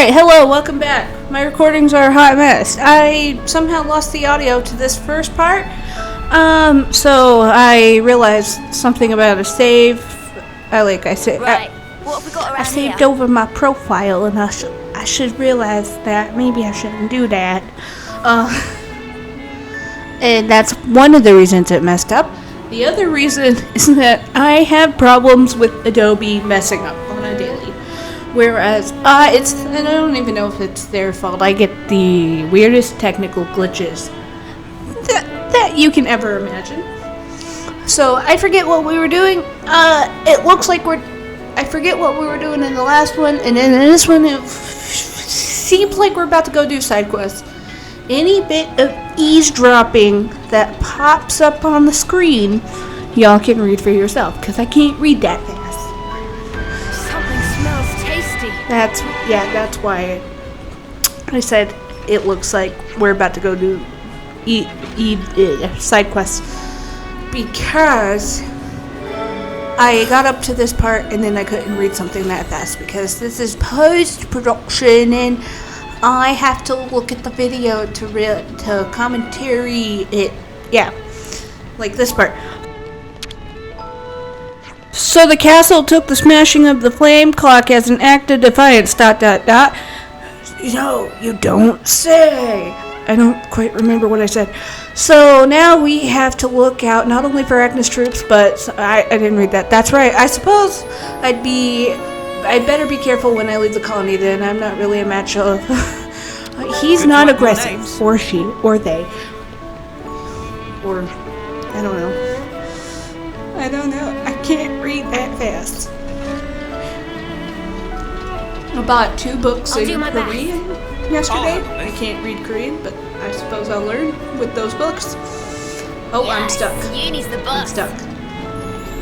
Alright, hello, welcome back. My recordings are a hot mess. I somehow lost the audio to this first part. So I realized something about a save. I saved over my profile, and I should realize that maybe I shouldn't do that. And that's one of the reasons it messed up. The other reason is that I have problems with Adobe messing up on a daily. Whereas, I don't even know if it's their fault. I get the weirdest technical glitches that you can ever imagine. So, I forget what we were doing. It looks like I forget what we were doing in the last one, and then in this one, it seems like we're about to go do side quests. Any bit of eavesdropping that pops up on the screen, y'all can read for yourself, because I can't read that fast. That's why I said it looks like we're about to go do side quests, because I got up to this part and then I couldn't read something that fast because this is post-production and I have to look at the video to commentary it. Yeah, like this part. So the castle took the smashing of the flame clock as an act of defiance, ... No, you don't say. I don't quite remember what I said. So now we have to look out not only for Agnes troops, but I didn't read that. That's right. I suppose I'd better be careful when I leave the colony then. I'm not really a match of... He's not aggressive. Or she. Or they. Or... I don't know. I can't read that fast. I bought 2 books in Korean yesterday. I can't read Korean, but I suppose I'll learn with those books. Oh, yes, I'm stuck. Uni's the bus. I'm stuck.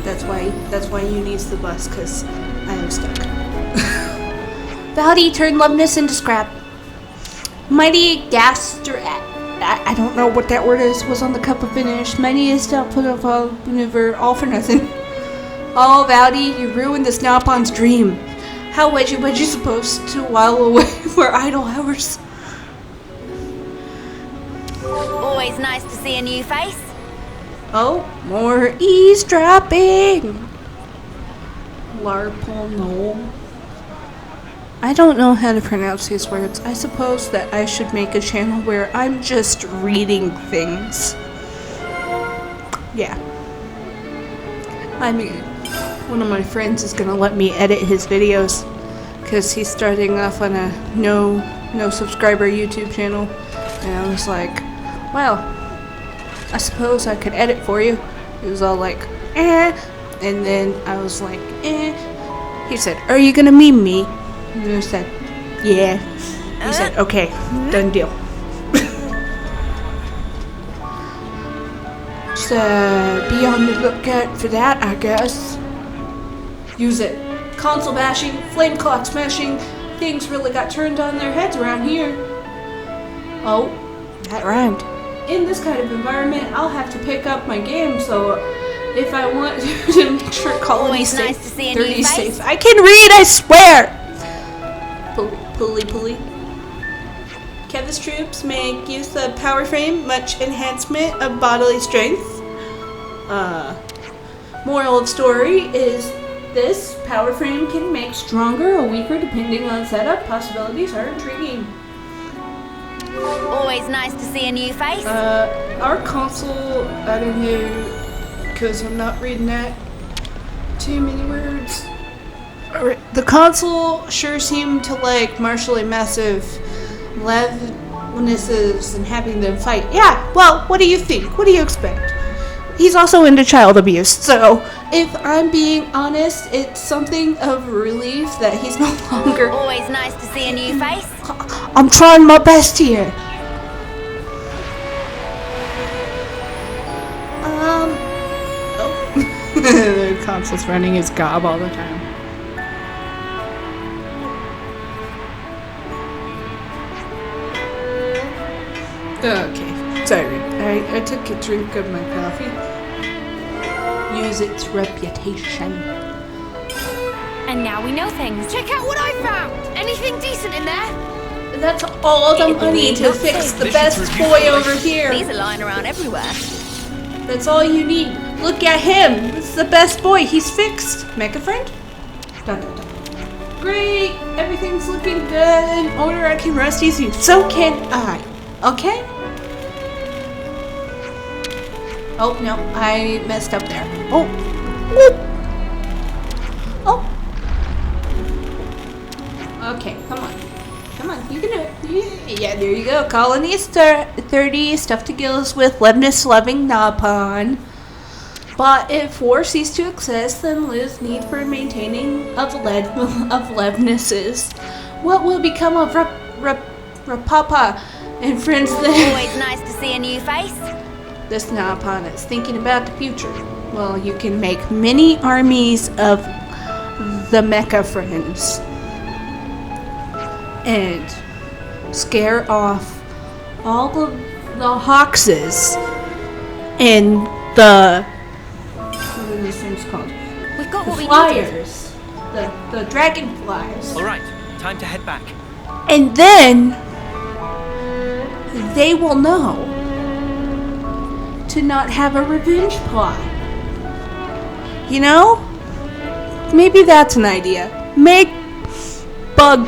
That's why Uni's the bus, because I am stuck. Valdy turned loveness into scrap. Mighty gaster. I don't know what that word is. Was on the cup of finish. Mightiest output of all maneuver. All for nothing. Oh, Valdy, you ruined the Snap-on's dream. How was you supposed to while away for idle hours? Always nice to see a new face. Oh, more eavesdropping. Larpol. I don't know how to pronounce these words. I suppose that I should make a channel where I'm just reading things. Yeah. I mean, one of my friends is gonna let me edit his videos because he's starting off on a no subscriber YouTube channel. And I was like, well, I suppose I could edit for you. He was all like, eh. And then I was like, eh. He said, are you gonna meme me? And I said, yeah. He said, okay, done deal. So, be on the lookout for that, I guess. Use it. Console bashing, flame clock smashing. Things really got turned on their heads around here. Oh, that rhymed. In this kind of environment, I'll have to pick up my game, so if I want to make sure colony's safe, nice to see a 30 new safe. face. I can read, I swear! Pulley. Kev's troops make use of power frame, much enhancement of bodily strength. Moral of story is this power frame can make stronger or weaker depending on setup. Possibilities are intriguing. Always nice to see a new face. Our console, I don't know, because I'm not reading that. Too many words. The console sure seemed to like marshalling massive levenesses and having them fight. Yeah, well, what do you think? What do you expect? He's also into child abuse, so if I'm being honest, it's something of relief that he's no longer... Always nice to see a new face. I'm trying my best here. The console's running his gob all the time. Okay, sorry. I took a drink of my coffee. Use its reputation. And now we know things. Check out what I found! Anything decent in there? That's all the money to fix the best boy over here. These are lying around everywhere. That's all you need. Look at him. This is the best boy. He's fixed. Mecha friend? Dun, dun, dun. Great. Everything's looking good in order. I can rest easy. So can I. Okay? Oh, no. I messed up there. Oh. Whoop. Oh. Okay, come on. Come on, you can do it. Yeah, there you go. Colony 30, stuffed to gills with leibniz-loving napon. But if war ceased to exist, then lose need for maintaining of Leibniz's. What will become of Rapapa and friends then? Always nice to see a new face. This napon is thinking about the future. Well, you can make many armies of the mecha friends. And scare off all the Hawkses and the what are these things called? We've got The what we flyers, the dragonflies. All right, time to head back. And then they will know to not have a revenge plot. You know? Maybe that's an idea. Make bug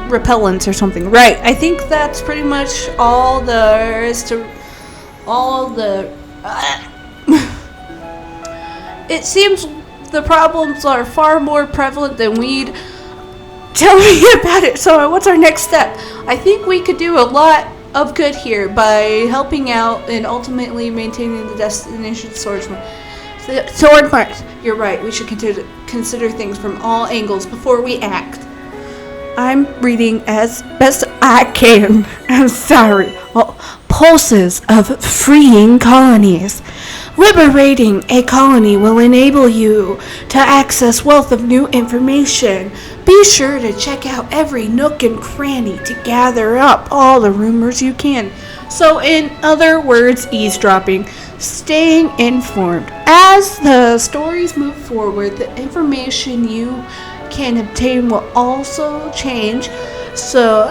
repellents or something. Right. I think that's pretty much all there is to all the it seems the problems are far more prevalent than we'd. Tell me about it. So what's our next step? I think we could do a lot of good here by helping out and ultimately maintaining the destination sword marks. You're right. We should consider things from all angles before we act. I'm reading as best I can. I'm sorry. Pulses of freeing colonies. Liberating a colony will enable you to access wealth of new information. Be sure to check out every nook and cranny to gather up all the rumors you can. So in other words, eavesdropping, staying informed. As the stories move forward, the information you can obtain will also change, so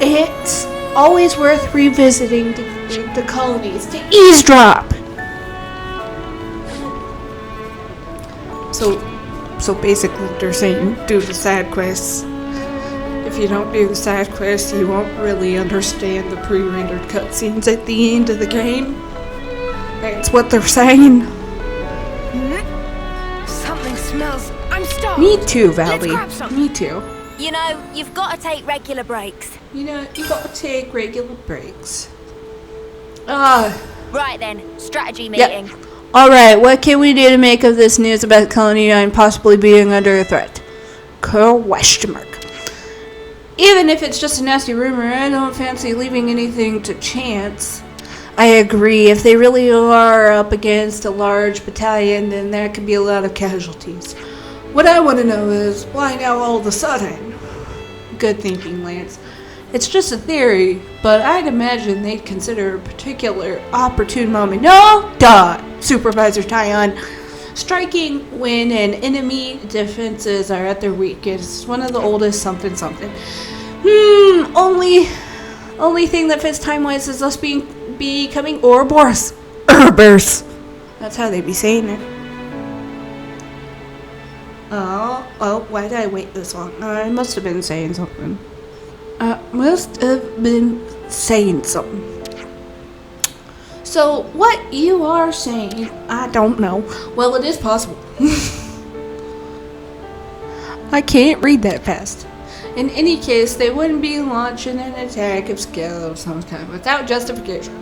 it's always worth revisiting the colonies to eavesdrop. So basically they're saying do the side quests. If you don't do the side quests, you won't really understand the pre-rendered cutscenes at the end of the game. That's what they're saying. Something smells. I'm starved. Me too, Valley. Let's grab some. Me too. You know, you've got to take regular breaks. You gotta take regular breaks. Right then, strategy meeting. Yep. Alright, what can we do to make of this news about Colony 9 possibly being under a threat? Question mark. Even if it's just a nasty rumor, I don't fancy leaving anything to chance. I agree. If they really are up against a large battalion, then there could be a lot of casualties. What I want to know is, why now all of a sudden? Good thinking, Lance. It's just a theory, but I'd imagine they'd consider a particular opportune moment. No, duh, Supervisor Tyon. Striking when an enemy defenses are at their weakest. One of the oldest something. Only thing that fits time-wise is us becoming Ouroboros. That's how they be saying it. Oh, why did I wait this long? I must have been saying something. So, what you are saying, I don't know. Well, it is possible. I can't read that fast. In any case, they wouldn't be launching an attack of scale of some kind without justification.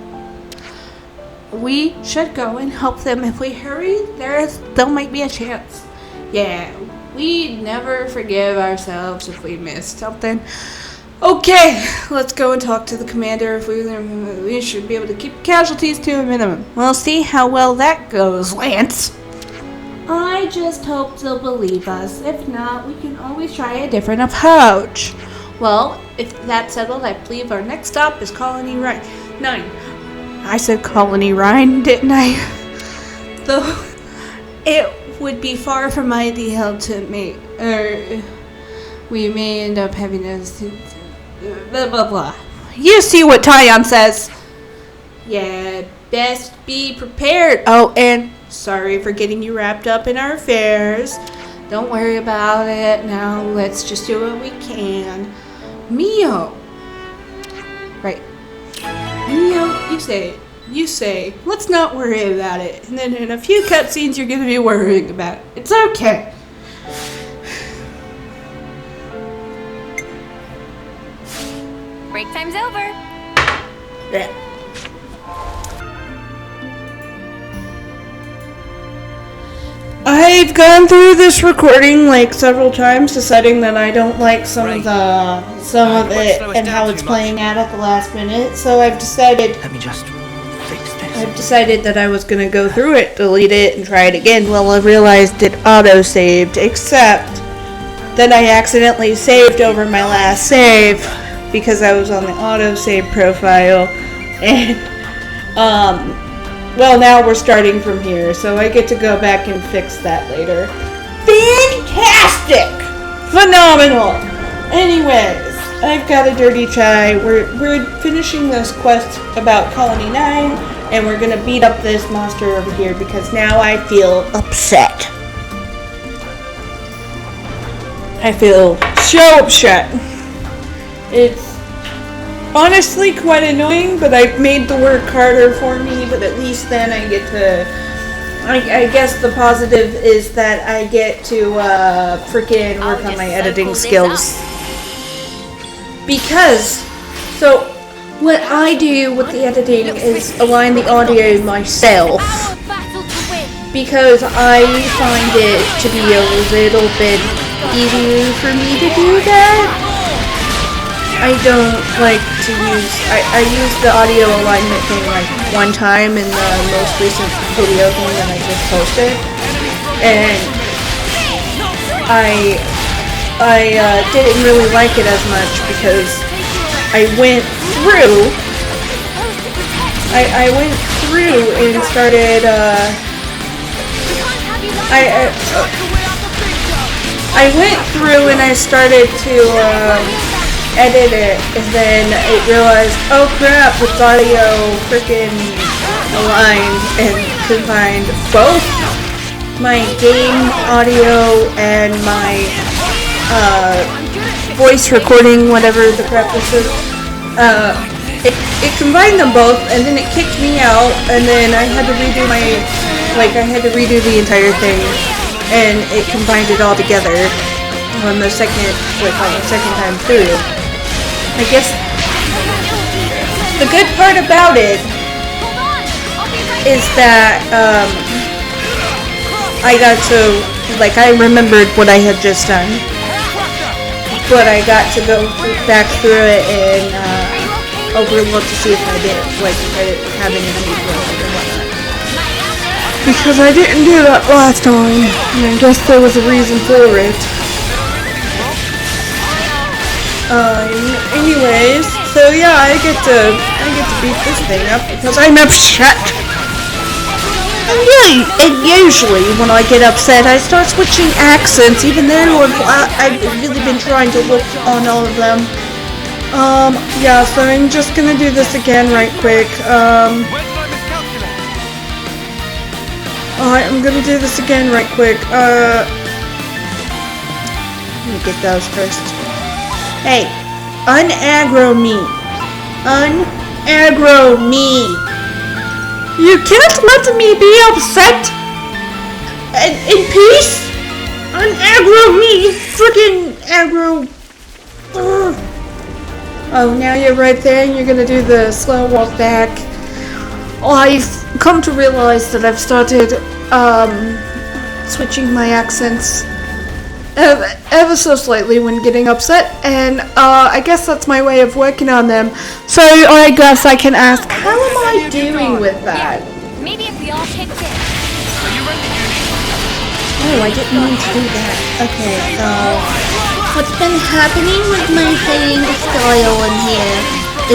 We should go and help them. If we hurry, there might be a chance. Yeah, we never forgive ourselves if we miss something. Okay, let's go and talk to the commander. If we should be able to keep casualties to a minimum. We'll see how well that goes, Lance. I just hope they'll believe us. If not, we can always try a different approach. Well, if that's settled, I believe our next stop is Colony 9. I said Colony Reyn, didn't I? Though it would be far from ideal to make, or we may end up having to blah blah blah. You see what Tyon says. Yeah, best be prepared. Oh, and sorry for getting you wrapped up in our affairs. Don't worry about it. Now let's just do what we can. Mio. Right. Mio, you say it. You say, let's not worry about it. And then in a few cutscenes, you're going to be worrying about it. It's okay. Break time's over. Yeah. I've gone through this recording like several times, deciding that I don't like some of it and how it's playing out at the last minute. So I've decided. Let me just fix this. I've decided that I was gonna go through it, delete it, and try it again. Well, I realized it auto-saved, except that I accidentally saved over my last save because I was on the auto-save profile, and well, now we're starting from here, so I get to go back and fix that later. Fantastic! Phenomenal! Anyways, I've got a dirty chai. We're finishing this quest about Colony 9, and we're gonna beat up this monster over here because now I feel upset. I feel so upset. It's honestly quite annoying, but I've made the work harder for me, but at least then I get to, I guess the positive is that I get to freaking work on my editing skills. Because, so what I do with the editing is align the audio myself, because I find it to be a little bit easier for me to do that. I don't like to use, I use the audio alignment thing like one time in the most recent video thing that I just posted, and I didn't really like it as much because I went through and started, I went through and I started to, edit it, and then it realized, oh crap, it's audio freaking aligned, and combined both my game audio and my voice recording, whatever the crap this is. It combined them both, and then it kicked me out, and then I had to redo the entire thing, and it combined it all together on the second time through. I guess the good part about it is that I got to, like, I remembered what I had just done, but I got to go back through it and overlook to see if I didn't have any people or whatnot. Because I didn't do that last time, and I guess there was a reason for it. Anyways, so yeah, I get to beat this thing up because I'm upset. And usually when I get upset, I start switching accents, even though I've really been trying to look on all of them. Yeah, so I'm just gonna do this again right quick. I'm gonna do this again right quick. Let me get those first. Hey, unaggro me. Unaggro me. You can't let me be upset in peace. Unaggro me. Freaking aggro. Ugh. Oh, now you're right there and you're gonna do the slow walk back. I've come to realize that I've started switching my accents ever so slightly when getting upset, and I guess that's my way of working on them. So I guess I can ask, how am I doing with that? Maybe if we all kicked in. Oh, I didn't mean to do that. Okay, so what's been happening with my playing style in here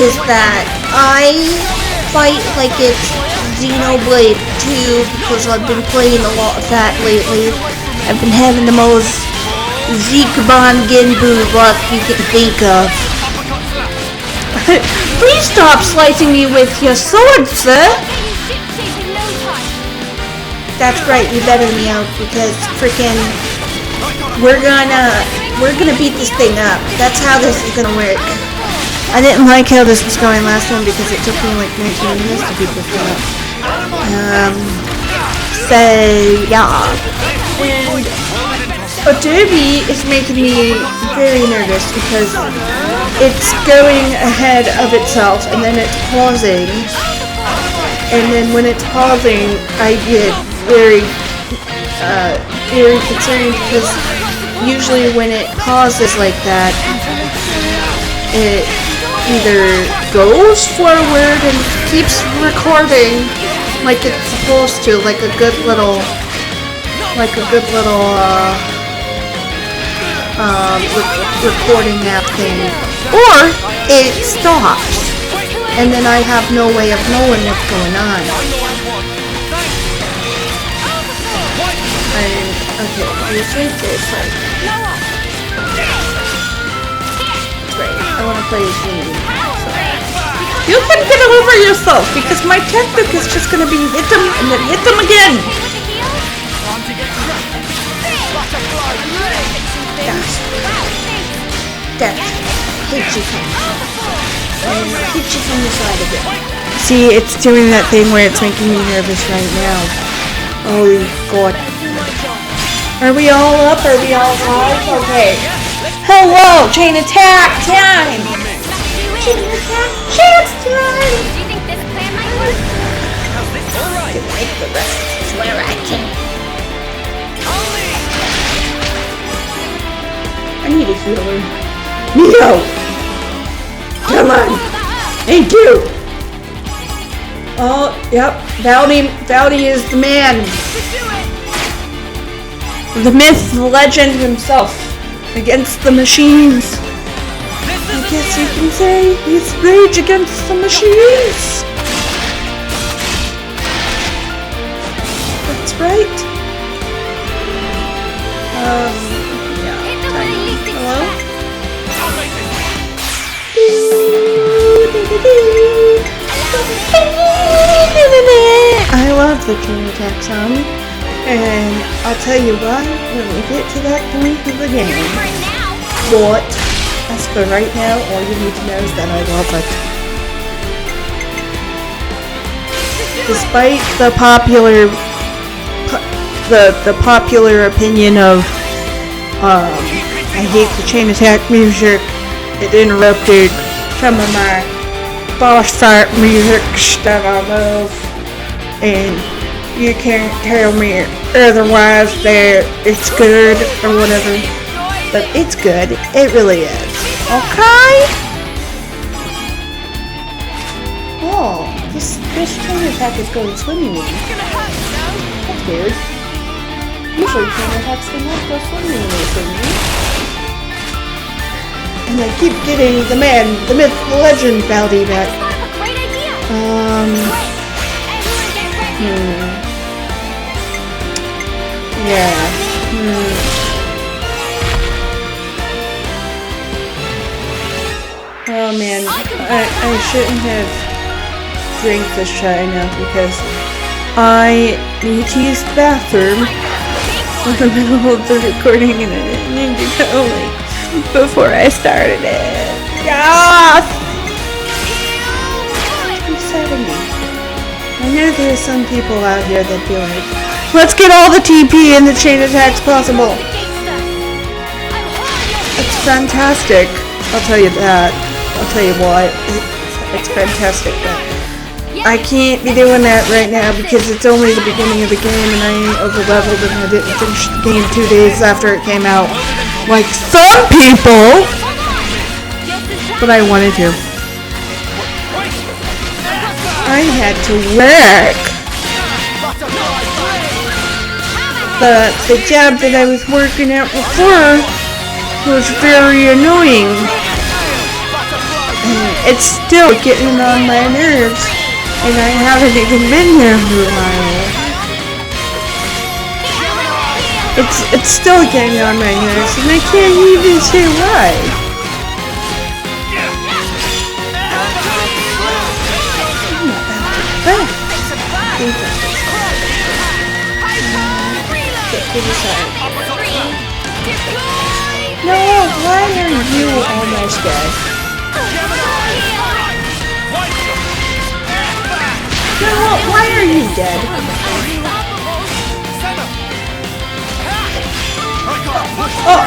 is that I fight like it's Xenoblade 2 because I've been playing a lot of that lately. I've been having the most Zikaban Genbu luck you can think of. Please stop slicing me with your sword, sir! That's right, you better me out because freaking we're gonna beat this thing up. That's how this is gonna work. I didn't like how this was going last time because it took me like 19 minutes to beat this thing up. So yeah. And Adobe is making me very nervous because it's going ahead of itself and then it's pausing. And then when it's pausing, I get very concerned because usually when it pauses like that, it either goes forward and keeps recording like it's supposed to, like a good little recording app thing, or it stops, and then I have no way of knowing what's going on. Okay, you think this right? Great, I want to play a game. You can get over yourself because my tactic is just gonna be hit them and then hit them again. That hit you from the side of it. See, it's doing that thing where it's making me nervous right now. Holy God. Are we all up? Are we all live? Okay. Hello! Chain attack time! Chain attack chance time! Do you think this plan might work? To make the rest is where I can. I need a healer. Neo! Come on! Thank you! Oh, yep. Valdy is the man. The myth, the legend himself. Against the machines. I guess you can say he's rage against the machines. That's right. Yeah. Hello? I love the chain attack song, and I'll tell you why when we get to that point of the game. What? As for right now, all you need to know is that I love it. Despite the popular opinion of, I hate the chain attack music. It interrupted some of my boss fight music that I love, and you can't tell me otherwise that it's good or whatever, but it's good. It really is. Okay? Oh, this chain attack is going swimmingly. That's weird. Usually chain attacks do not go swimmingly for me. And I keep getting the man, the myth, the legend Valdy back. Yeah. Oh man, I shouldn't have drank this chai now because I need to use the bathroom in the middle of the recording and I didn't need to go before I started it. Yes! 270. I know there's some people out here that be like, let's get all the TP and the chain attacks possible. It's fantastic. I'll tell you that. I'll tell you what. It's fantastic, but I can't be doing that right now because it's only the beginning of the game and I ain't over-leveled and I didn't finish the game 2 days after it came out. Like some people! But I wanted to. I had to work. The job that I was working at before was very annoying. And it's still getting on my nerves. And I haven't even been here for a while. It's still getting on my nerves, and I can't even say why. No, why are you almost dead? No, why are you dead? Oh.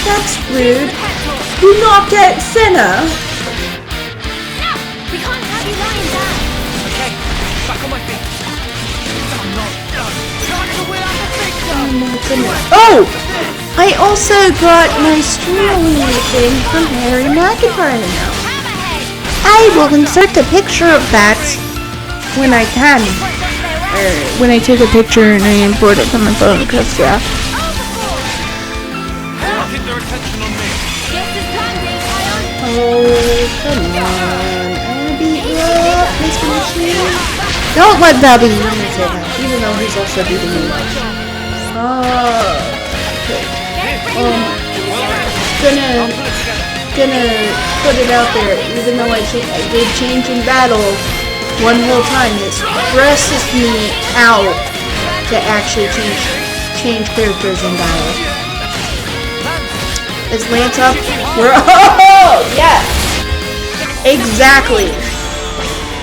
That's rude. You knocked out Senna. We can't have you lying down. Okay, back on my feet. I'm not done. Oh! I also got my streaming thing from Harry McIntyre now. I will insert the picture of that when I can. When I take a picture and I import it from my phone, because yeah. Get their attention on me. Oh, come on. I wanna beat you up, Mr. Machine. Don't let Bobby say that, even though he's also beating me. Oh, okay. Gonna put it out there, even though I did change in battle one whole time, it stresses me out to actually change characters in battle. Is Lance up? We're oh yes, exactly.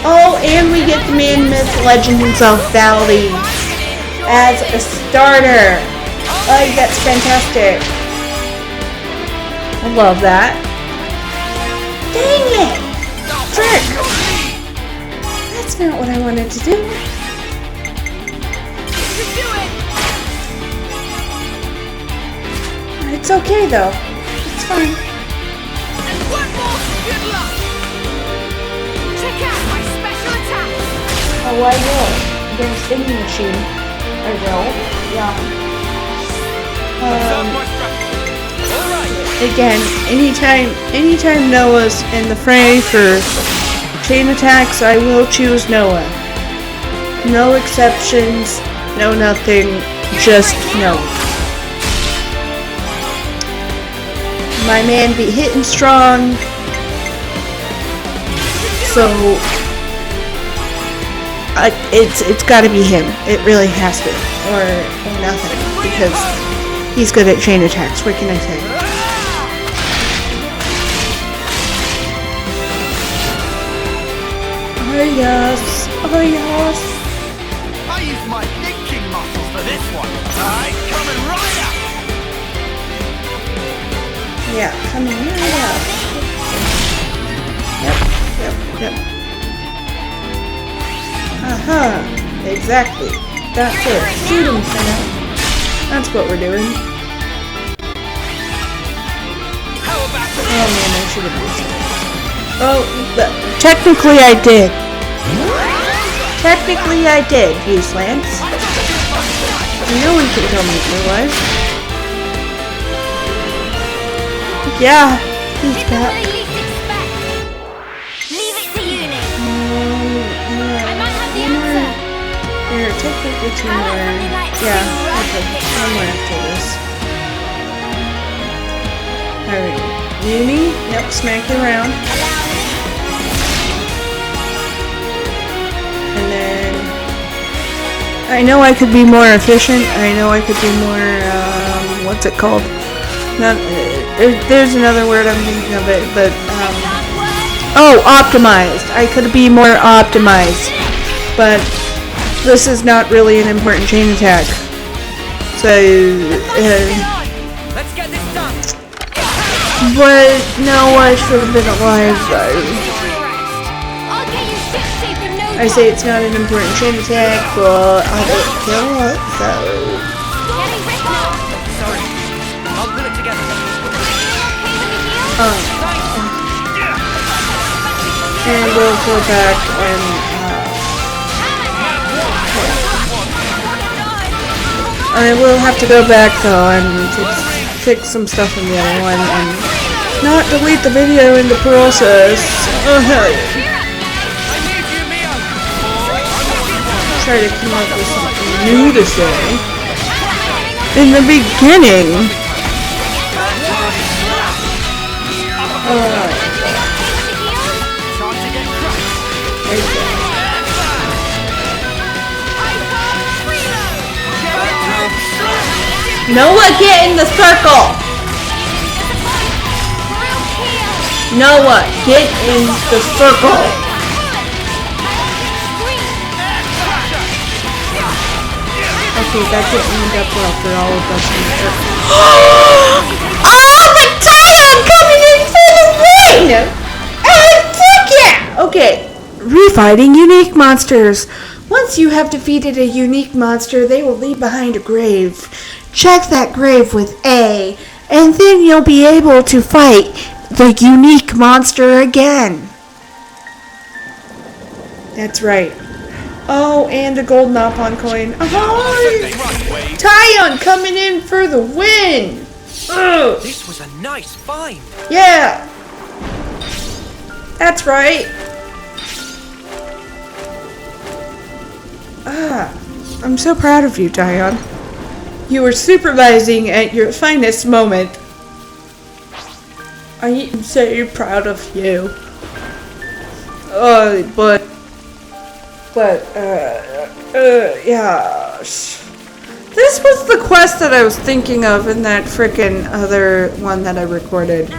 Oh, and we get the man, myth, legend himself, Valley, as a starter. Oh, that's fantastic. I love that. Dang it! Frick! That's not what I wanted to do. It's okay though. It's fine. And one more. Good luck. Check out my special attack. Oh, I will. There's Spinning Machine. I will. Yeah. Again, anytime Noah's in the fray for chain attacks, I will choose Noah. No exceptions, no nothing, just Noah. My man be hitting strong, so it's got to be him. It really has to, or nothing, because he's good at chain attacks. What can I say? Oh yes, oh yes. I use my thinking muscles for this one. Alright, coming right up. Yeah, coming right up. Yep. Exactly. That's it. Shoot him, Senna. That's what we're doing. Oh man, I should have used it. Oh, technically I did. Technically I did use Lance. No one can tell me otherwise. Yeah, he's got... Leave it to you, Nick. I might have the answer. Here, technically two How more. about something like Yeah, two okay. rockets? One more after this. Alright. Uni? Yep, smack it around. And then... I know I could be more efficient. I know I could be more, what's it called? Not, there's another word I'm thinking of it, but, oh, optimized. I could be more optimized. But this is not really an important chain attack. So, Let's get this done. but no, I should have been alive. I'll get you ship shape in no I say it's not an important chain attack, but I don't kill it, so... Getting written now. Sorry. I'll put it together. And we'll go back and, I will have to go back though and fix some stuff in the other one, and not delete the video in the process. Try to come up with something new to say. In the beginning. Noah, get in the circle! Noah, get in the circle! Okay, that didn't end up well for all of us in the circle. Oh, but Tyon coming in for the win! Fuck yeah! Okay, refighting unique monsters. Once you have defeated a unique monster, they will leave behind a grave. Check that grave with A, and then you'll be able to fight the unique monster again. That's right. Oh, and a gold Nopon coin. Oh, Tyon coming in for the win. Ugh. This was a nice find. Yeah. That's right. I'm so proud of you, Tyon. You were supervising at your finest moment. I am so proud of you. Yeah. This was the quest that I was thinking of in that frickin' other one that I recorded.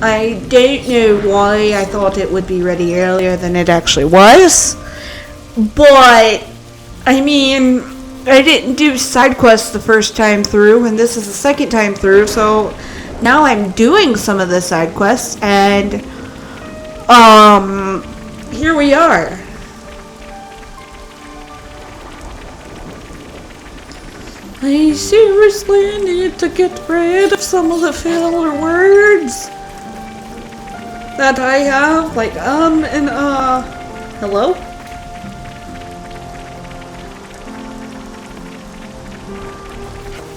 I don't know why I thought it would be ready earlier than it actually was. But, I mean, I didn't do side quests the first time through, and this is the second time through, so now I'm doing some of the side quests, and, here we are. I seriously need to get rid of some of the filler words that I have, like, and, hello?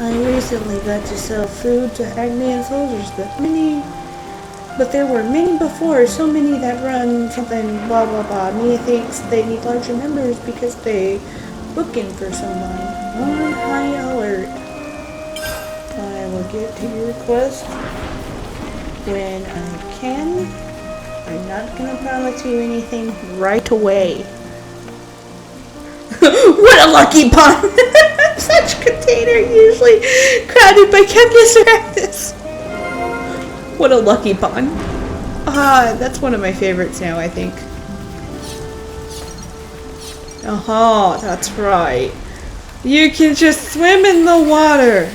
I recently got to sell food to Agman soldiers, but there were many before, so many that run something blah blah blah. Mia thinks they need larger numbers because they looking for someone. On high alert. I will get to your quest when I can. I'm not gonna promise you anything right away. What a lucky pun! Such container usually crowded by Chemnus Arachnus. What a lucky pun. That's one of my favorites now, I think. That's right. You can just swim in the water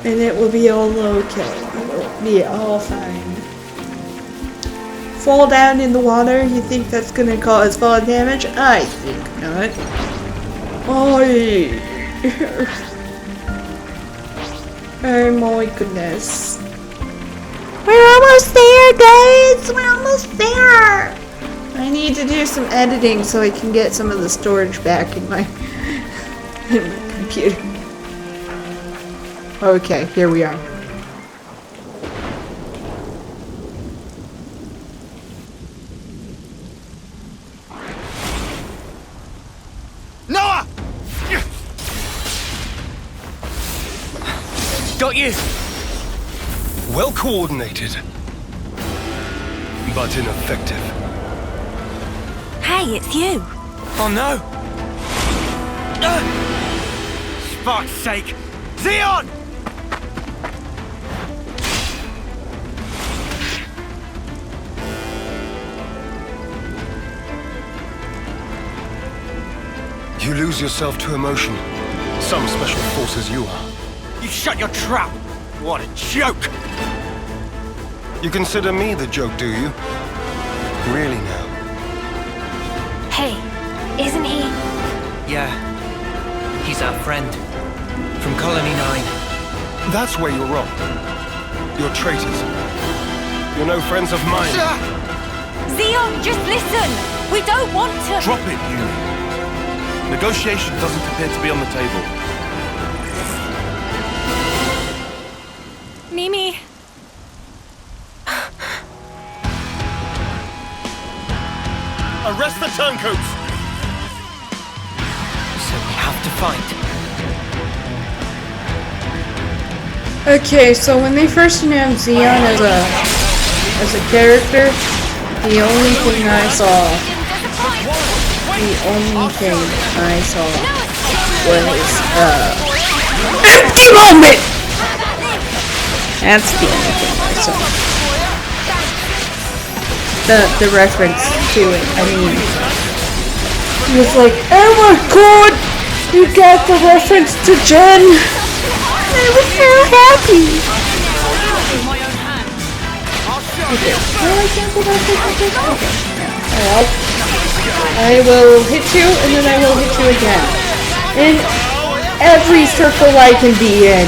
and it will be all okay. It will be all fine. Fall down in the water? You think that's gonna cause fall damage? I think not. Oh my goodness. We're almost there, guys! We're almost there! I need to do some editing so I can get some of the storage back in my computer. Okay, here we are. Noah! Got you! Well coordinated, but ineffective. Hey, it's you. Oh no! Spark's sake! Xeon! You lose yourself to emotion. Some special forces you are. You shut your trap! What a joke! You consider me the joke, do you? Really now? Hey, isn't he? Yeah. He's our friend. From Colony 9. That's where you're wrong. You're traitors. You're no friends of mine. Xeon, just listen! We don't want to... Drop it, Yuri. Negotiation doesn't appear to be on the table. Mimi... turncoats! So we have to fight. Okay, so when they first announced Xeon as a character, the only thing I saw was empty moment. That's the only thing I saw. The reference to it. I mean, it was like, oh my god, you got the reference to Jen. I was so happy. Okay. Well, I can't go back to okay. Well, I will hit you, and then I will hit you again. In every circle I can be in.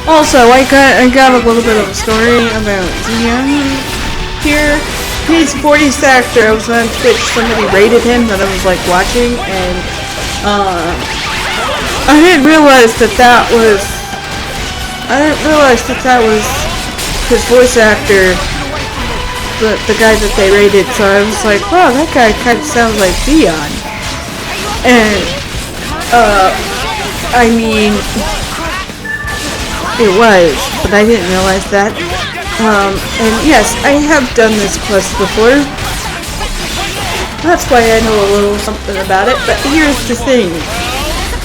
Also, I got a little bit of a story about Xeon here. His voice actor, I was on Twitch, somebody rated him that I was like watching, and I didn't realize that was his voice actor, the guy that they rated. So I was like, wow, that guy kind of sounds like Xeon. And I mean, it was, but I didn't realize that. And yes, I have done this quest before. That's why I know a little something about it, but here's the thing.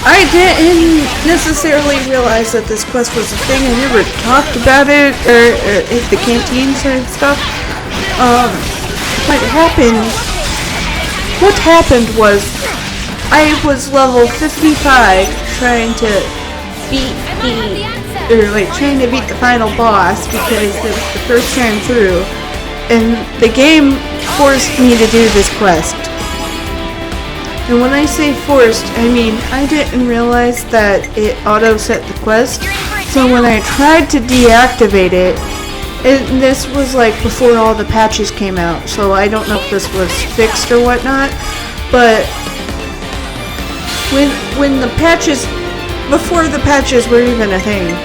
I didn't necessarily realize that this quest was a thing. I never talked about it, or at the canteens and stuff. What happened was, I was level 55 trying to beat the final boss because it was the first time through, and the game forced me to do this quest. And when I say forced, I mean I didn't realize that it auto-set the quest, so when I tried to deactivate it, and this was like before all the patches came out, so I don't know if this was fixed or whatnot, but when the patches, before the patches were even a thing,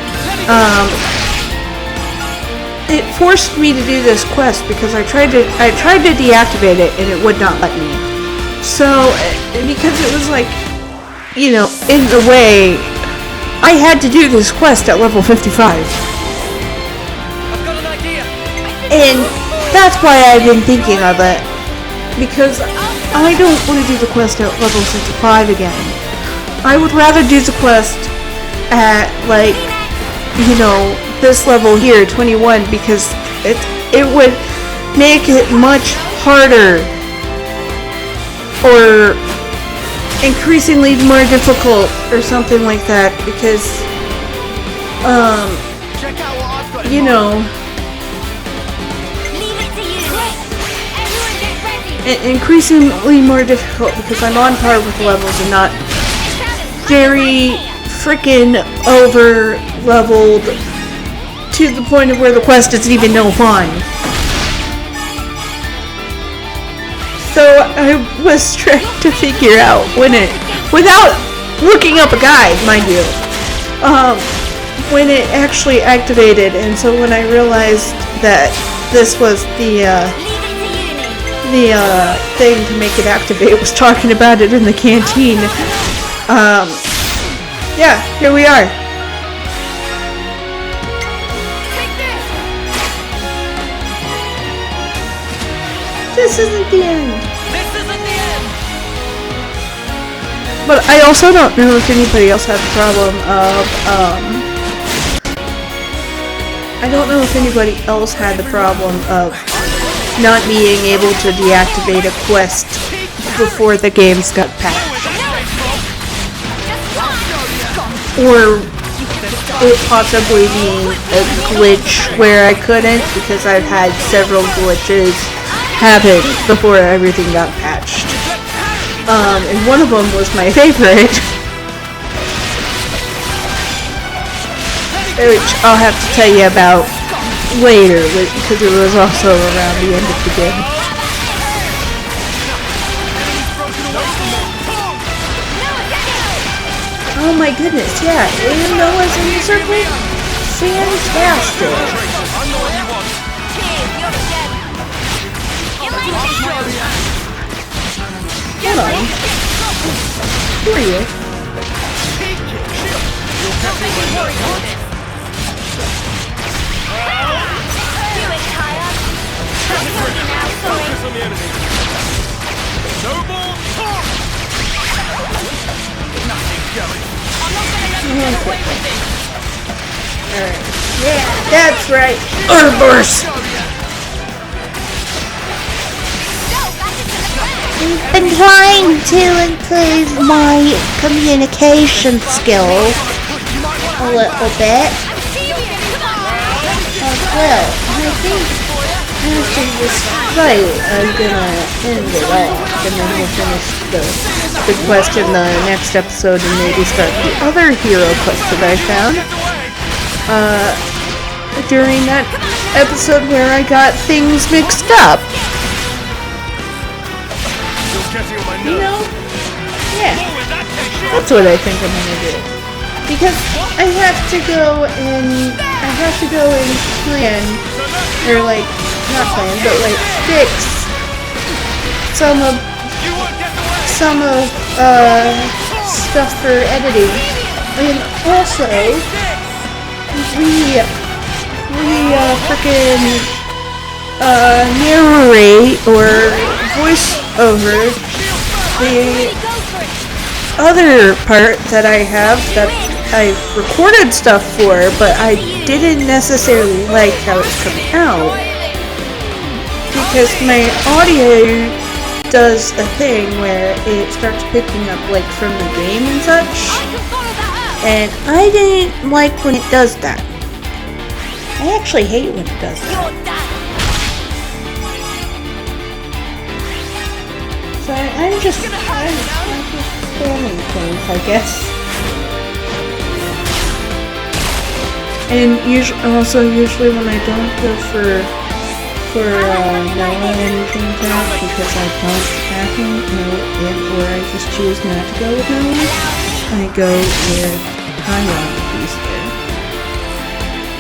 it forced me to do this quest because I tried to deactivate it and it would not let me. So because it was like, you know, in the way, I had to do this quest at level 55. I've got an idea. And that's why I've been thinking of it, because I don't want to do the quest at level 55 again. I would rather do the quest at, like, you know, this level here, 21, because it would make it much harder or increasingly more difficult or something like that, because you know, increasingly more difficult because I'm on par with levels and not very freaking over leveled to the point of where the quest isn't even no fun. So I was trying to figure out when it, without looking up a guide, mind you, when it actually activated. And so when I realized that this was the thing to make it activate, was talking about it in the canteen. Yeah, here we are. This isn't the end. This isn't the end. But I also don't know if anybody else had the problem of, I don't know if anybody else had the problem of not being able to deactivate a quest before the games got patched. Or it possibly being a glitch where I couldn't, because I've had several glitches happen before everything got patched. And one of them was my favorite, which I'll have to tell you about later, because it was also around the end of the game. Oh my goodness, yeah, and Noah's in the circle? Fantastic! Hold on. Who are you? Don't make me worry about this. Do it, Kaya. I'm with you now, sorry. Focus on the enemy. No more talk! Nothing's going. I'm not gonna let you get away with this. Alright. Yeah, that's right. Urburst! Go back into the ground. I've been trying to improve my communication skills a little bit. I'm serious, come on. Well, I think after this fight, I'm gonna end it off, and then we'll finish the quest in the next episode, and maybe start the other hero quest that I found. During that episode where I got things mixed up. You're getting on my You nerves. know? Yeah. That's what I think I'm gonna do. Because I have to go and plan, or like, not plan, but like fix some of stuff for editing. And also, we frickin' narrate or voice over the other part that I have that I recorded stuff for, but I didn't necessarily like how it's coming out. Because my audio does a thing where it starts picking up like from the game and such. I can follow that up. And I didn't like when it does that. I actually hate when it does that. You're done. So I'm just filming things, I guess. And usually when I don't go for Noah and anything like that, because I don't have him, or I just choose not to go with Noah, I go with Kion if he's there.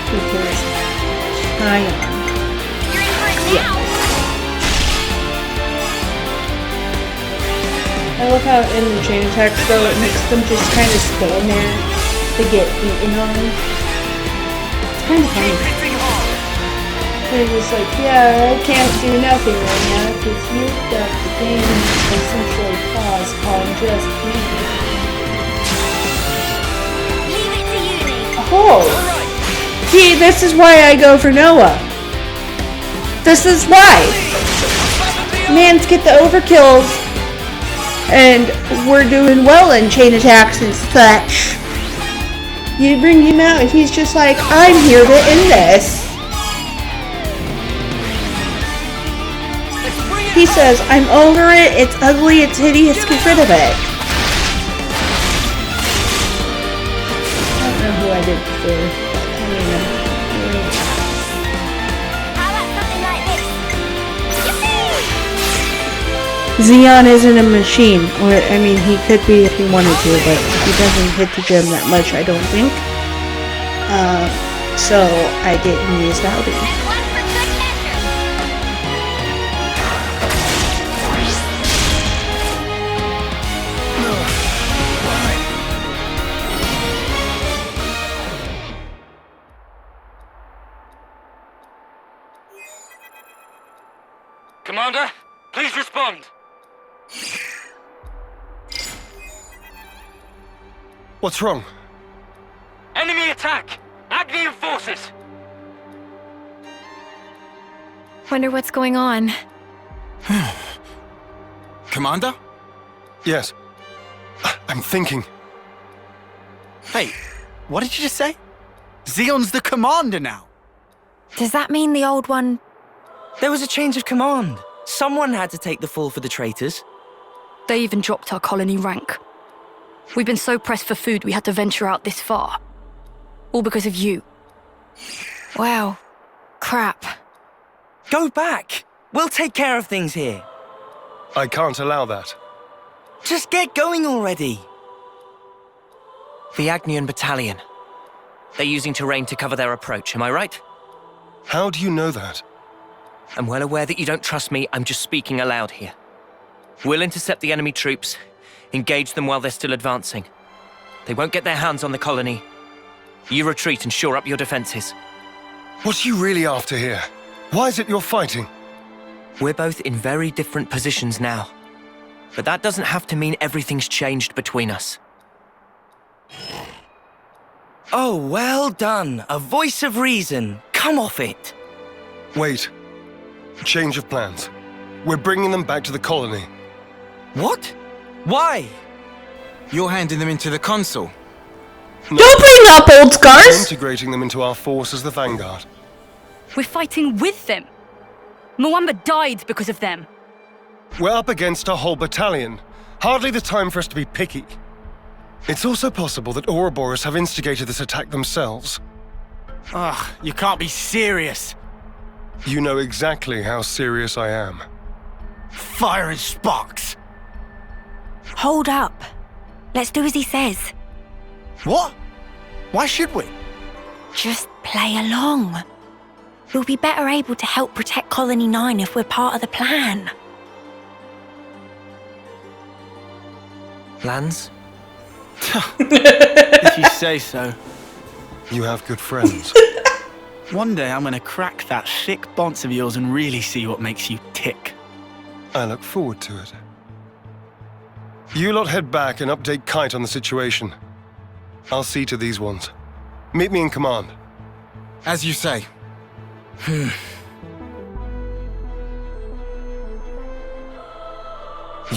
Because Kion. You're in for it now. I love how in the chain attacks though, it makes them just kind of stand there to get eaten on. It's kind of funny. They're just like, yeah, I can't do nothing right now because you've got the game essentially paused on just me. Leave it to you, Nate. Oh! See, this is why I go for Noah. This is why. Mans get the overkills, and we're doing well in chain attacks and such. You bring him out, and he's just like, I'm here to end this. He says, I'm over it, it's ugly, it's hideous, get rid of it. I don't know who I did before. I don't know. How about something like this? Yippee! Xeon isn't a machine, or, I mean, he could be if he wanted to, but he doesn't hit the gym that much, I don't think. So, I didn't use Valdi. And one for good measure. Commander, please respond. What's wrong? Enemy attack! Agnian forces! Wonder what's going on. Commander? Yes. I'm thinking. Hey, what did you just say? Xeon's the commander now. Does that mean the old one... There was a change of command. Someone had to take the fall for the traitors. They even dropped our colony rank. We've been so pressed for food we had to venture out this far. All because of you. Wow. Crap. Go back! We'll take care of things here. I can't allow that. Just get going already. The Agnian battalion. They're using terrain to cover their approach, am I right? How do you know that? I'm well aware that you don't trust me. I'm just speaking aloud here. We'll intercept the enemy troops, engage them while they're still advancing. They won't get their hands on the colony. You retreat and shore up your defenses. What are you really after here? Why is it you're fighting? We're both in very different positions now. But that doesn't have to mean everything's changed between us. Oh, well done. A voice of reason. Come off it. Wait. Change of plans. We're bringing them back to the colony. What? Why? You're handing them into the Consul. Don't bring up old scars! Integrating them into our force as the Vanguard. We're fighting with them. Mwamba died because of them. We're up against a whole battalion. Hardly the time for us to be picky. It's also possible that Ouroboros have instigated this attack themselves. Ugh, you can't be serious. You know exactly how serious I am. Fire and sparks. Hold up. Let's do as he says. What? Why should we? Just play along. We'll be better able to help protect Colony 9 if we're part of the plan. Lands? If you say so. You have good friends. One day I'm gonna crack that thick bonce of yours and really see what makes you tick. I look forward to it. You lot head back and update Kite on the situation. I'll see to these ones. Meet me in command. As you say. You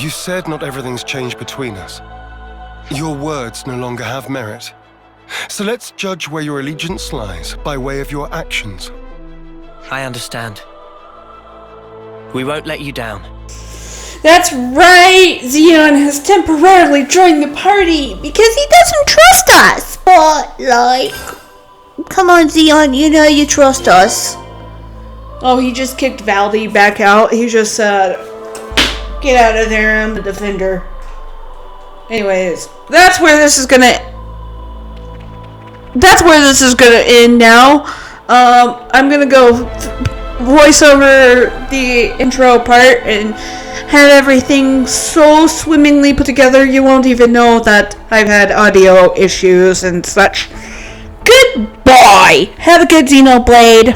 said not everything's changed between us. Your words no longer have merit. So let's judge where your allegiance lies by way of your actions. I understand. We won't let you down. That's right! Xeon has temporarily joined the party because he doesn't trust us! But, like... Come on, Xeon, you know you trust us. Oh, he just kicked Valdi back out. He just said, get out of there, I'm the defender. Anyways, that's where this is gonna end now. I'm gonna go voice over the intro part and have everything so swimmingly put together you won't even know that I've had audio issues and such. Goodbye! Have a good Xenoblade.